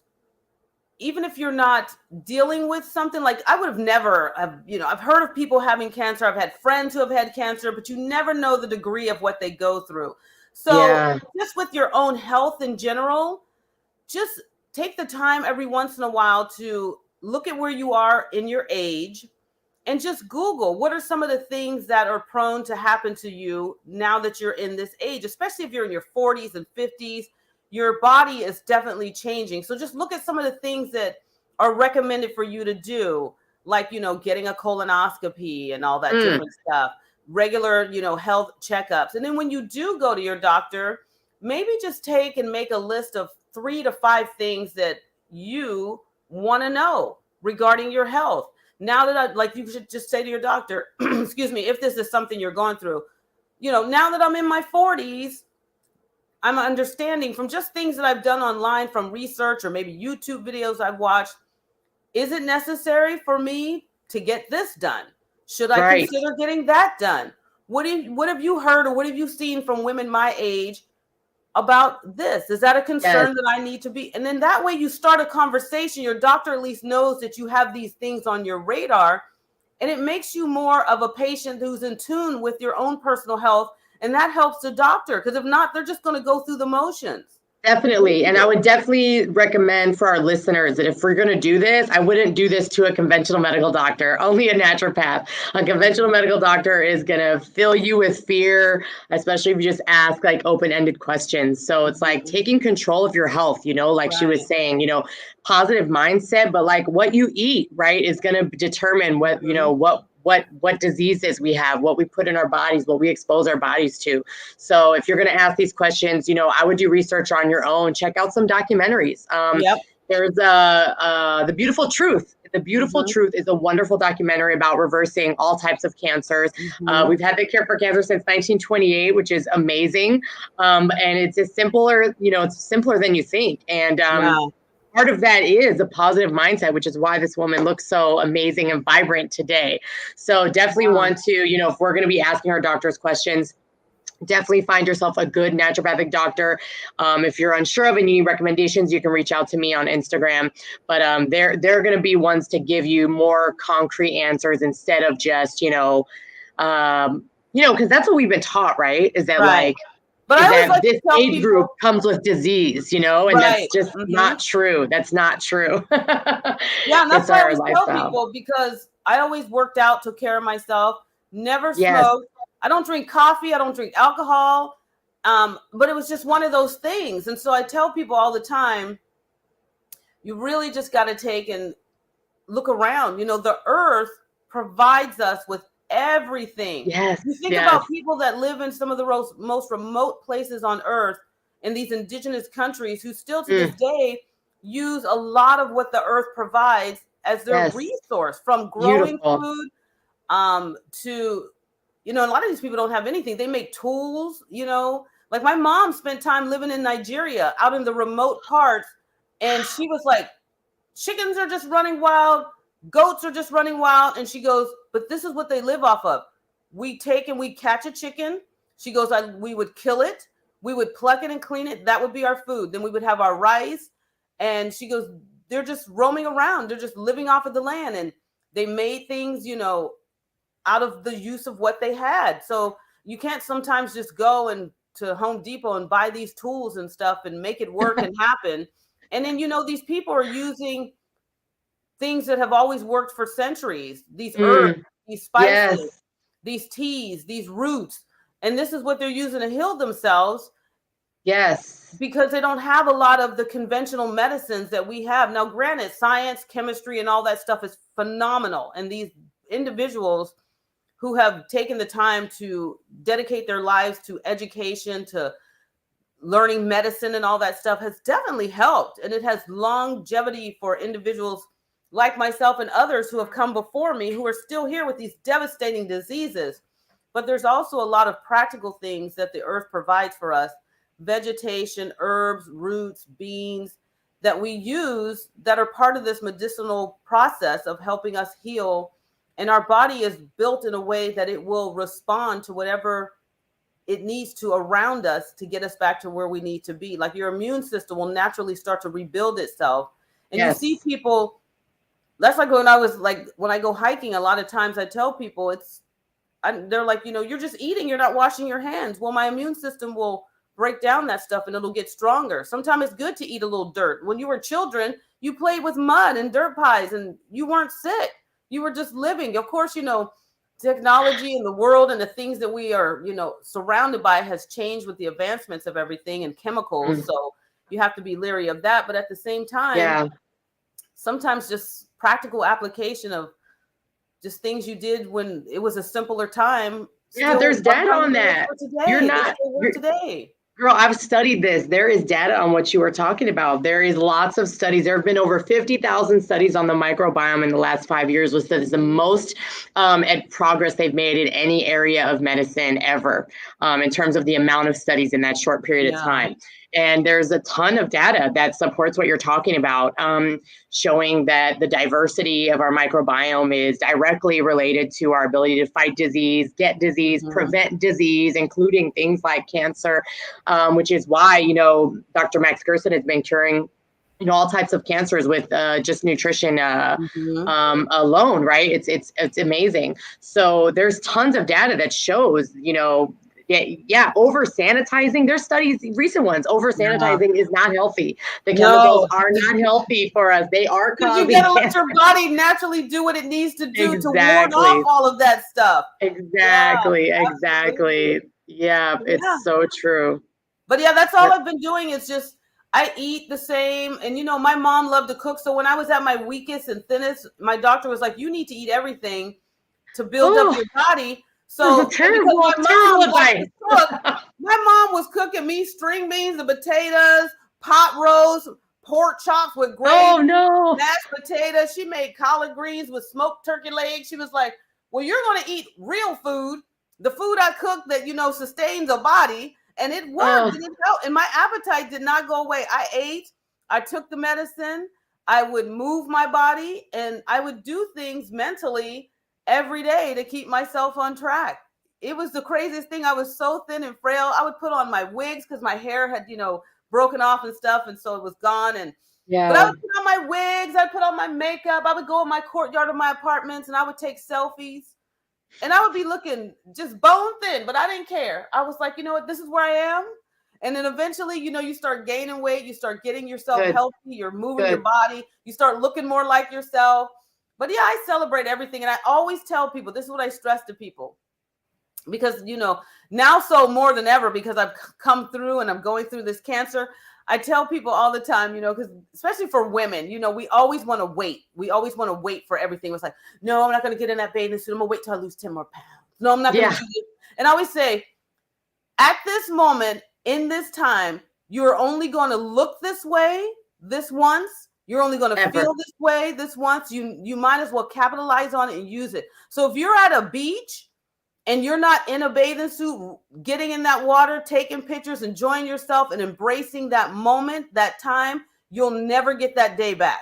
even if you're not dealing with something, like I would have never have, I've heard of people having cancer. I've had friends who have had cancer, but you never know the degree of what they go through. So just with your own health in general, just take the time every once in a while to look at where you are in your age and just Google what are some of the things that are prone to happen to you now that you're in this age, especially if you're in your 40s and 50s. Your body is definitely changing. So just look at some of the things that are recommended for you to do, like, getting a colonoscopy and all that different stuff, regular, health checkups. And then when you do go to your doctor, maybe just take and make a list of 3 to 5 things that you want to know regarding your health. Now that you should just say to your doctor, excuse me, if this is something you're going through, now that I'm in my 40s, I'm understanding from just things that I've done online from research or maybe YouTube videos I've watched. Is it necessary for me to get this done? Should I consider getting that done? What have you heard or what have you seen from women my age about this? Is that a concern that I need to be? And then that way you start a conversation. Your doctor at least knows that you have these things on your radar, and it makes you more of a patient who's in tune with your own personal health. And that helps the doctor, because if not, they're just going to go through the motions. Definitely. And I would definitely recommend for our listeners that if we're going to do this, I wouldn't do this to a conventional medical doctor, only a naturopath. A conventional medical doctor is going to fill you with fear, especially if you just ask like open-ended questions. So it's like taking control of your health, like she was saying, positive mindset, but like what you eat, right, is going to determine what, what diseases we have, what we put in our bodies, what we expose our bodies to. So if you're going to ask these questions, I would do research on your own, check out some documentaries. There's The Beautiful Truth. The Beautiful Truth is a wonderful documentary about reversing all types of cancers. We've had the cure for cancer since 1928, which is amazing. And it's it's simpler than you think. And part of that is a positive mindset, which is why this woman looks so amazing and vibrant today. So definitely want to, if we're going to be asking our doctors questions, definitely find yourself a good naturopathic doctor. If you're unsure of any recommendations, you can reach out to me on Instagram. But they're going to be ones to give you more concrete answers instead of just, because that's what we've been taught, right? Is that but I always like this age group comes with disease, and that's just not true. That's not true. Yeah, and that's why I always tell people, because I always worked out, took care of myself, never smoked. I don't drink coffee. I don't drink alcohol. But it was just one of those things. And so I tell people all the time, you really just got to take and look around. The earth provides us with everything. Yes. You think about people that live in some of the most remote places on earth in these indigenous countries who still to this day use a lot of what the earth provides as their resource, from growing food to, you know, a lot of these people don't have anything. They make tools, you know, like my mom spent time living in Nigeria out in the remote parts. And she was like, chickens are just running wild. Goats are just running wild. And she goes, but this is what they live off of. We take and we catch a chicken. She goes, we would kill it. We would pluck it and clean it. That would be our food. Then we would have our rice. And she goes, they're just roaming around. They're just living off of the land. And they made things, you know, out of the use of what they had. So you can't sometimes just go and to Home Depot and buy these tools and stuff and make it work and happen. And then, you know, these people are using things that have always worked for centuries. These herbs, these spices, these teas, these roots. And this is what they're using to heal themselves. Yes. Because they don't have a lot of the conventional medicines that we have. Now, granted, science, chemistry, and all that stuff is phenomenal. And these individuals who have taken the time to dedicate their lives to education, to learning medicine and all that stuff has definitely helped. And it has longevity for individuals like myself and others who have come before me who are still here with these devastating diseases. But there's also a lot of practical things that the earth provides for us: vegetation, herbs, roots, beans that we use that are part of this medicinal process of helping us heal. And our body is built in a way that it will respond to whatever it needs to around us to get us back to where we need to be. Like your immune system will naturally start to rebuild itself. And you see people, that's like when I go hiking, a lot of times I tell people they're like, you know, you're just eating, you're not washing your hands. Well, my immune system will break down that stuff and it'll get stronger. Sometimes it's good to eat a little dirt. When you were children, you played with mud and dirt pies and you weren't sick. You were just living. Of course, you know, technology and the world and the things that we are, you know, surrounded by has changed with the advancements of everything and chemicals. So you have to be leery of that. But at the same time, sometimes just practical application of just things you did when it was a simpler time. Yeah, there's data on that. You're today. Girl, I've studied this. There is data on what you were talking about. There is lots of studies. There have been over 50,000 studies on the microbiome in the last 5 years, which is the most progress they've made in any area of medicine ever, in terms of the amount of studies in that short period of time. And there's a ton of data that supports what you're talking about, showing that the diversity of our microbiome is directly related to our ability to fight disease, get disease, prevent disease, including things like cancer, which is why, you know, Dr. Max Gerson has been curing, you know, all types of cancers with just nutrition alone, right? It's amazing. So there's tons of data that shows, you know, over sanitizing. There's studies, recent ones, over sanitizing is not healthy. The chemicals are not healthy for us. They are causing you gotta let your body naturally do what it needs to do to ward off all of that stuff. Exactly. Yeah, it's so true. But yeah, that's all I've been doing is just I eat the same. And you know, my mom loved to cook. So when I was at my weakest and thinnest, my doctor was like, you need to eat everything to build up your body. So my mom was cooking me string beans and potatoes, pot roast, pork chops with gravy, mashed potatoes. She made collard greens with smoked turkey legs. She was like, well, you're going to eat real food, the food I cook that, you know, sustains a body. And it worked. And it helped. And my appetite did not go away. I ate, I took the medicine, I would move my body, and I would do things mentally every day to keep myself on track. It was the craziest thing. I was so thin and frail. I would put on my wigs because my hair had, you know, broken off and stuff. And so it was gone. And but I would put on my wigs. I'd put on my makeup. I would go in my courtyard of my apartments and I would take selfies. And I would be looking just bone thin, but I didn't care. I was like, you know what? This is where I am. And then eventually, you know, you start gaining weight. You start getting yourself healthy. You're moving your body. You start looking more like yourself. But yeah, I celebrate everything. And I always tell people, this is what I stress to people. because, now so more than ever, because I've come through and I'm going through this cancer, I tell people all the time, because especially for women, we always want to wait. We always want to wait for everything. It's like, no, I'm not going to get in that bathing suit. I'm going to wait till I lose 10 more pounds. No, I'm not going to do this. And I always say, at this moment, in this time, you're only going to look this way this once. You're only going to feel this way this once. You might as well capitalize on it and use it. So if you're at a beach and you're not in a bathing suit, getting in that water, taking pictures, enjoying yourself and embracing that moment, that time, you'll never get that day back.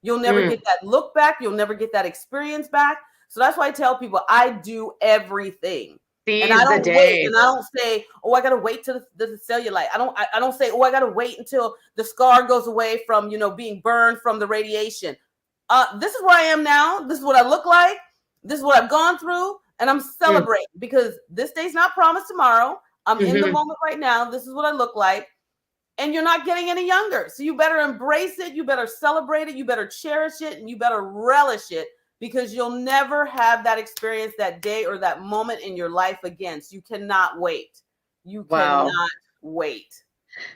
You'll never get that look back. You'll never get that experience back. So that's why I tell people I do everything. And I don't wait, and I don't say, oh, I gotta wait till the cellulite. I don't say, oh, I gotta wait until the scar goes away from being burned from the radiation. This is where I am now. This is what I look like. This is what I've gone through, and I'm celebrating because this day's not promised tomorrow. I'm in the moment right now. This is what I look like, and you're not getting any younger. So you better embrace it. You better celebrate it. You better cherish it, and you better relish it. Because you'll never have that experience, that day or that moment in your life again. So you cannot wait. You cannot wait.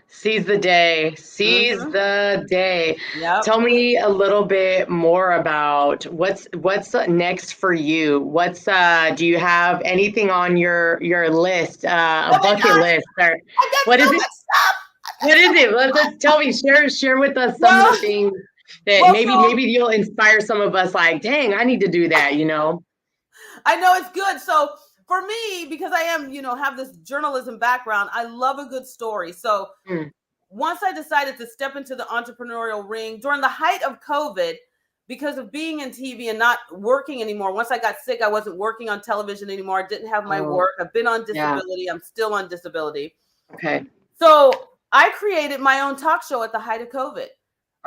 Seize the day. Seize the day. Yep. Tell me a little bit more about what's next for you. Do you have anything on your list, a bucket list? Or what is it? What is it? Let's tell me. Share with us some of the things that maybe you'll inspire some of us, like, dang, I need to do that, I know it's good. So for me, because I am, have this journalism background, I love a good story. So once I decided to step into the entrepreneurial ring during the height of COVID, because of being in TV and not working anymore, once I got sick, I wasn't working on television anymore. I didn't have my work. I've been on disability. Yeah. I'm still on disability. Okay. So I created my own talk show at the height of COVID.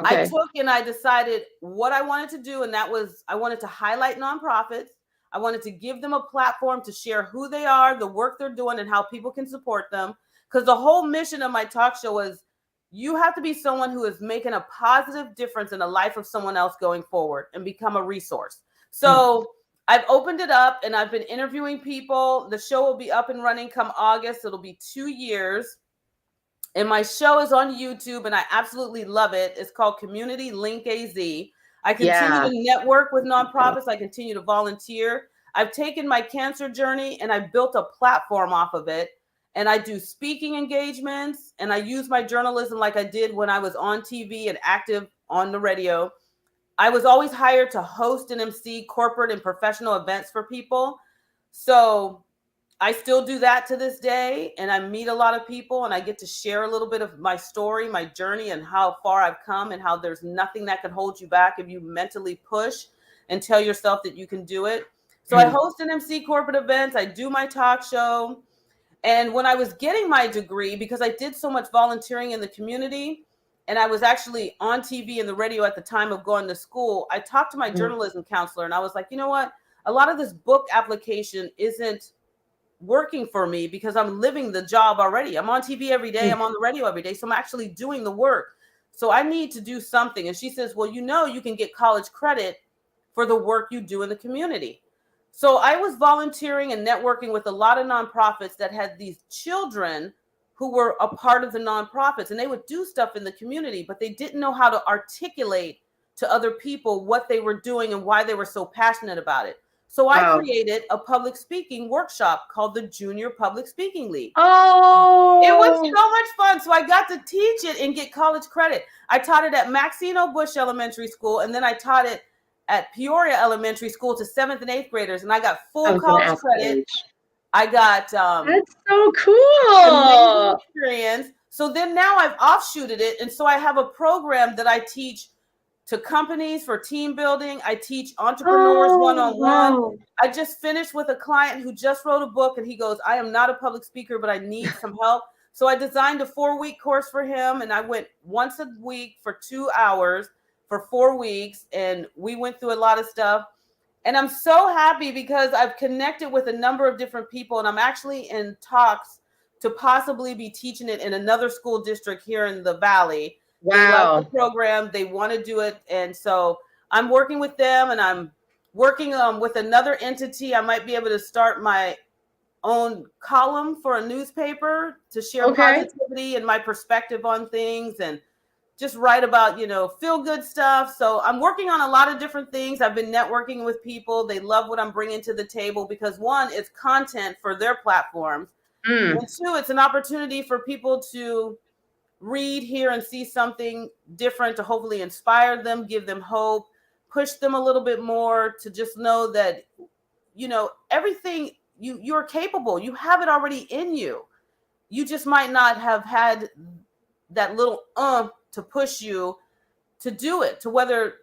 Okay. I took and I decided what I wanted to do. And that was, I wanted to highlight nonprofits. I wanted to give them a platform to share who they are, the work they're doing, and how people can support them. Because the whole mission of my talk show is you have to be someone who is making a positive difference in the life of someone else going forward and become a resource. So I've opened it up and I've been interviewing people. The show will be up and running come August. It'll be 2 years. And my show is on YouTube, and I absolutely love it. It's called Community Link AZ. I continue to network with nonprofits. I continue to volunteer. I've taken my cancer journey, and I built a platform off of it. And I do speaking engagements, and I use my journalism like I did when I was on TV and active on the radio. I was always hired to host and MC corporate and professional events for people. So I still do that to this day, and I meet a lot of people, and I get to share a little bit of my story, my journey, and how far I've come, and how there's nothing that can hold you back if you mentally push and tell yourself that you can do it. So I host and MC corporate events. I do my talk show. And when I was getting my degree, because I did so much volunteering in the community, and I was actually on TV and the radio at the time of going to school, I talked to my journalism counselor, and I was like, you know what? A lot of this book application isn't working for me because I'm living the job already. I'm on TV every day. I'm on the radio every day. So I'm actually doing the work. So I need to do something. And she says, well, you can get college credit for the work you do in the community. So I was volunteering and networking with a lot of nonprofits that had these children who were a part of the nonprofits, and they would do stuff in the community, but they didn't know how to articulate to other people what they were doing and why they were so passionate about it. So I created a public speaking workshop called the Junior Public Speaking League. Oh, it was so much fun. So I got to teach it and get college credit. I taught it at Maxino Bush Elementary School, and then I taught it at Peoria Elementary School to 7th and 8th graders, and I got full college credit. I got that's so cool experience. So then now I've offshooted it, and so I have a program that I teach to companies for team building. I teach entrepreneurs one-on-one. Wow. I just finished with a client who just wrote a book, and he goes, I am not a public speaker, but I need some help. So I designed a 4-week course for him, and I went once a week for 2 hours for 4 weeks, and we went through a lot of stuff. And I'm so happy because I've connected with a number of different people, and I'm actually in talks to possibly be teaching it in another school district here in the Valley. Wow. They love the program. They want to do it. And so I'm working with them, and I'm working with another entity. I might be able to start my own column for a newspaper to share positivity and my perspective on things, and just write about, feel good stuff. So I'm working on a lot of different things. I've been networking with people. They love what I'm bringing to the table because, one, it's content for their platforms. And two, it's an opportunity for people to read, hear, and see something different to hopefully inspire them, give them hope, push them a little bit more to just know that, everything you're capable. You have it already in you. You just might not have had that little to push you to do it, to whether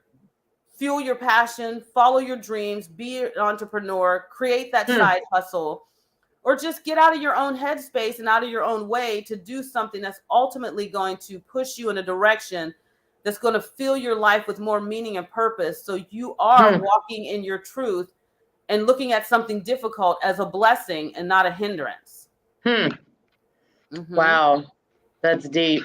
fuel your passion, follow your dreams, be an entrepreneur, create that side hustle, or just get out of your own headspace and out of your own way to do something that's ultimately going to push you in a direction that's going to fill your life with more meaning and purpose. So you are walking in your truth and looking at something difficult as a blessing and not a hindrance. Wow. That's deep.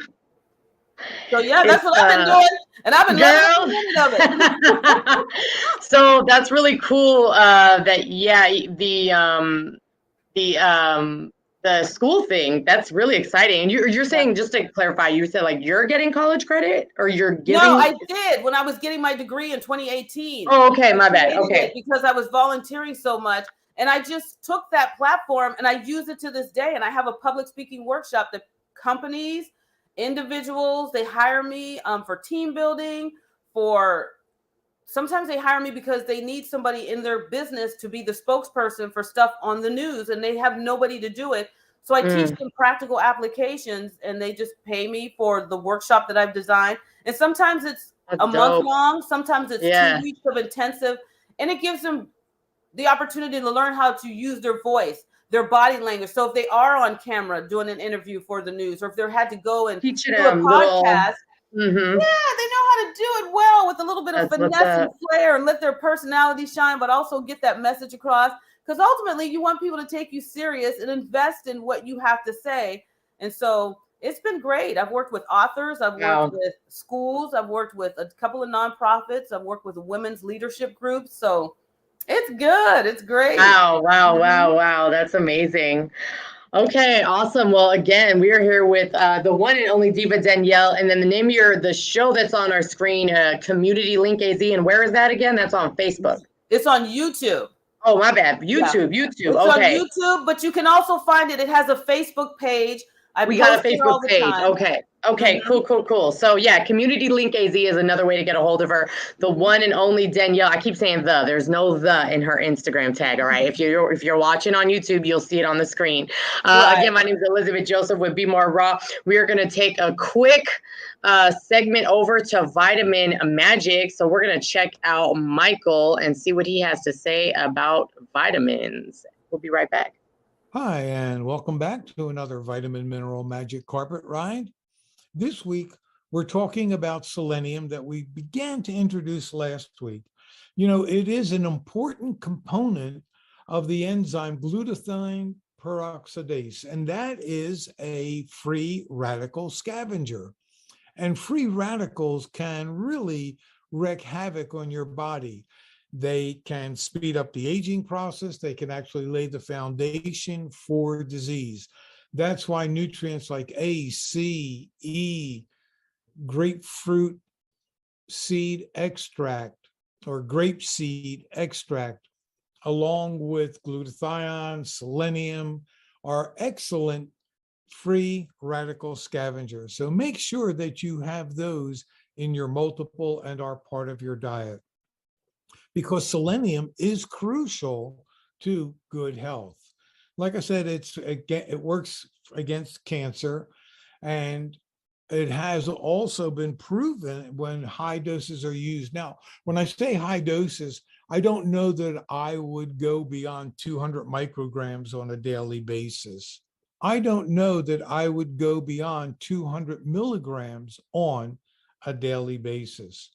So that's what I've been doing, and I've been loving every minute of it. So that's really cool. The school thing, that's really exciting. And you're saying, just to clarify, you said like you're getting college credit, or you're giving? No, I did when I was getting my degree in 2018. Oh, okay, my bad. Okay, because I was volunteering so much, and I just took that platform and I use it to this day. And I have a public speaking workshop that companies, individuals, they hire me for team building, sometimes they hire me because they need somebody in their business to be the spokesperson for stuff on the news, and they have nobody to do it. So I teach them practical applications, and they just pay me for the workshop that I've designed. And sometimes it's month long, sometimes it's 2 weeks of intensive, and it gives them the opportunity to learn how to use their voice, their body language. So if they are on camera doing an interview for the news, or if they had to go and do a podcast, they know how to do it well with a little bit of finesse and flair, and let their personality shine, but also get that message across. Because ultimately, you want people to take you serious and invest in what you have to say. And so it's been great. I've worked with authors. I've worked with schools. I've worked with a couple of nonprofits. I've worked with women's leadership groups. So it's good. It's great. Wow. That's amazing. Okay, awesome. Well, again, we are here with the one and only Diva Danielle, and then the name of the show that's on our screen, Community Link AZ, and where is that again? That's on Facebook. It's on YouTube. Oh, my bad. YouTube. It's on YouTube, but you can also find it. It has a Facebook page. We got a Facebook page. Okay, cool. So yeah, Community Link AZ is another way to get a hold of her. The one and only Danielle. I keep saying there's no the in her Instagram tag. All right. If you're watching on YouTube, you'll see it on the screen. Again, my name is Elizabeth Joseph with Be More Raw. We are going to take a quick segment over to Vitamin Magic. So we're going to check out Michael and see what he has to say about vitamins. We'll be right back. Hi, and welcome back to another Vitamin Mineral Magic Carpet Ride. This week, we're talking about selenium that we began to introduce last week. It is an important component of the enzyme glutathione peroxidase, and that is a free radical scavenger. And free radicals can really wreak havoc on your body. They can speed up the aging process. They can actually lay the foundation for disease. That's why nutrients like A, C, E, grapefruit seed extract or grapeseed extract, along with glutathione, selenium, are excellent free radical scavengers. So make sure that you have those in your multiple and are part of your diet, because selenium is crucial to good health. Like I said, it works against cancer, and it has also been proven when high doses are used. Now, when I say high doses, I don't know that I would go beyond 200 micrograms on a daily basis. I don't know that I would go beyond 200 milligrams on a daily basis.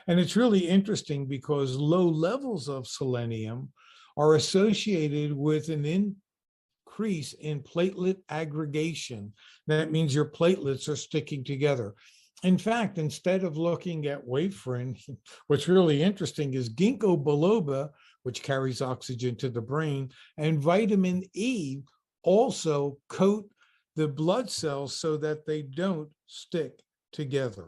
And it's really interesting because low levels of selenium are associated with an increase in platelet aggregation. That means your platelets are sticking together. In fact, instead of looking at warfarin, what's really interesting is ginkgo biloba, which carries oxygen to the brain, and vitamin E also coat the blood cells so that they don't stick together.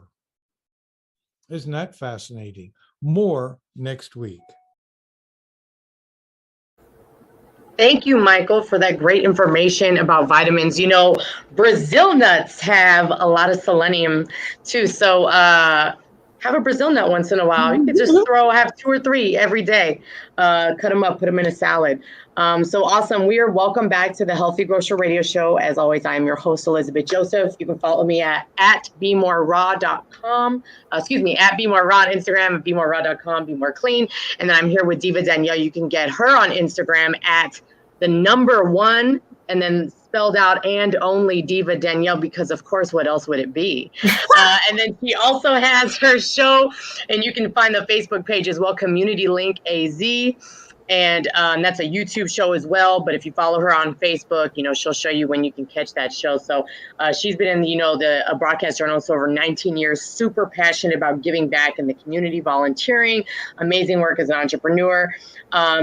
Isn't that fascinating? More next week. Thank you, Michael, for that great information about vitamins. You know, Brazil nuts have a lot of selenium too. So have a Brazil nut once in a while. You could just have 2 or 3 every day. Cut them up, put them in a salad. So awesome. We are welcome back to the Healthy Grocer Radio Show. As always, I am your host, Elizabeth Joseph. You can follow me at BeMoreRaw.com. At BeMoreRaw on Instagram, at BeMoreRaw.com, Be More Clean. And then I'm here with Diva Danielle. You can get her on Instagram at the number 1 and then spelled out and only Diva Danielle, because of course, what else would it be? And then she also has her show, and you can find the Facebook page as well, Community Link AZ. And that's a YouTube show as well. But if you follow her on Facebook, you know, she'll show you when you can catch that show. So she's been in, you know, the broadcast journalist over 19 years, super passionate about giving back in the community, volunteering, amazing work as an entrepreneur.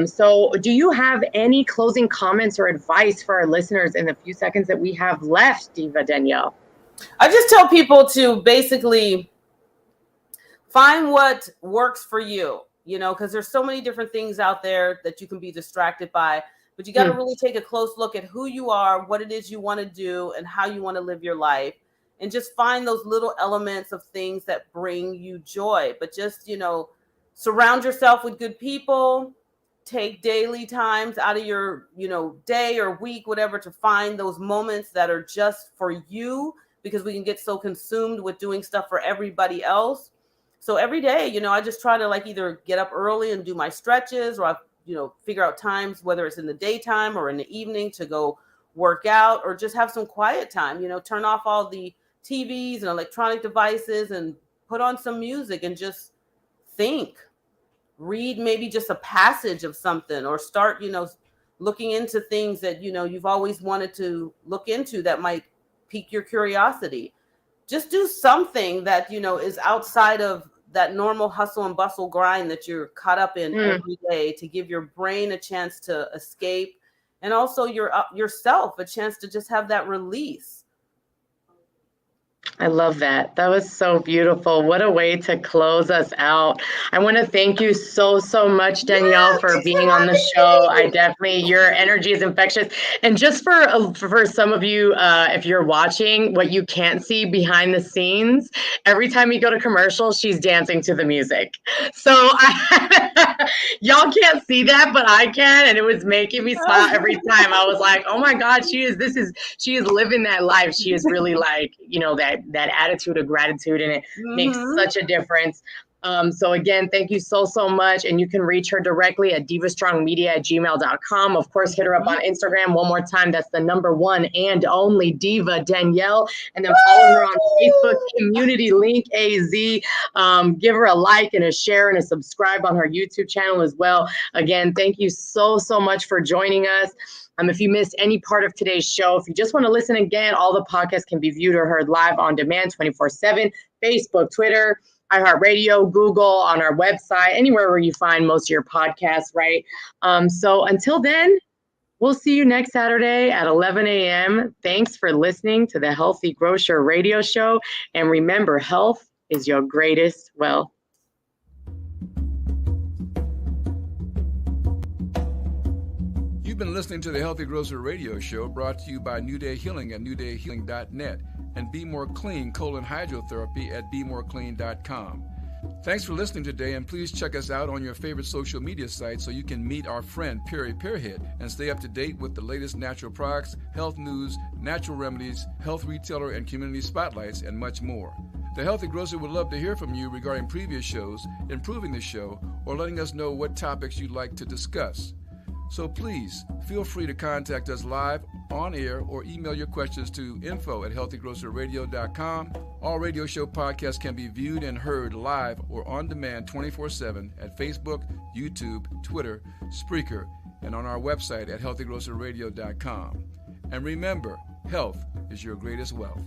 So do you have any closing comments or advice for our listeners in the few seconds that we have left, Diva Danielle? I just tell people to basically find what works for you. You know, because there's so many different things out there that you can be distracted by, but you got to really take a close look at who you are, what it is you want to do, and how you want to live your life, and just find those little elements of things that bring you joy. But just, you know, surround yourself with good people, take daily times out of your, you know, day or week, whatever, to find those moments that are just for you, because we can get so consumed with doing stuff for everybody else. So every day, you know, I just try to like either get up early and do my stretches, or I, you know, figure out times, whether it's in the daytime or in the evening, to go work out, or just have some quiet time, you know, turn off all the TVs and electronic devices and put on some music and just think, read maybe just a passage of something, or start, you know, looking into things that, you know, you've always wanted to look into that might pique your curiosity. Just do something that, you know, is outside of that normal hustle and bustle grind that you're caught up in every day, to give your brain a chance to escape, and also yourself a chance to just have that release. I love that. That was so beautiful. What a way to close us out. I want to thank you so much, Danielle, for being on the show. Your energy is infectious. And just for some of you, if you're watching, what you can't see behind the scenes, every time you go to commercial, she's dancing to the music. So y'all can't see that, but I can. And it was making me smile every time. I was like, oh my God, she is living that life. She is really like, you know, that attitude of gratitude, and it makes such a difference. So again, thank you so much. And you can reach her directly at divastrongmedia@gmail.com. Of course, hit her up on Instagram one more time. That's the number 1 and only Diva Danielle. And then follow her on Facebook, Community Link AZ. Give her a like and a share and a subscribe on her YouTube channel as well. Again, thank you so much for joining us. If you missed any part of today's show, if you just want to listen again, all the podcasts can be viewed or heard live on demand 24/7, Facebook, Twitter, iHeartRadio, Google, on our website, anywhere where you find most of your podcasts, right? So until then, we'll see you next Saturday at 11 a.m. Thanks for listening to the Healthy Grocer Radio Show. And remember, health is your greatest wealth. You've been listening to the Healthy Grocer Radio Show, brought to you by New Day Healing at newdayhealing.net and Be More Clean colon hydrotherapy at bemoreclean.com. Thanks for listening today, and please check us out on your favorite social media sites so you can meet our friend Perry Pearhead and stay up to date with the latest natural products, health news, natural remedies, health retailer and community spotlights, and much more. The Healthy Grocer would love to hear from you regarding previous shows, improving the show, or letting us know what topics you'd like to discuss. So please feel free to contact us live, on air, or email your questions to info@healthygrocerradio.com. All radio show podcasts can be viewed and heard live or on demand 24/7 at Facebook, YouTube, Twitter, Spreaker, and on our website at healthygrocerradio.com. And remember, health is your greatest wealth.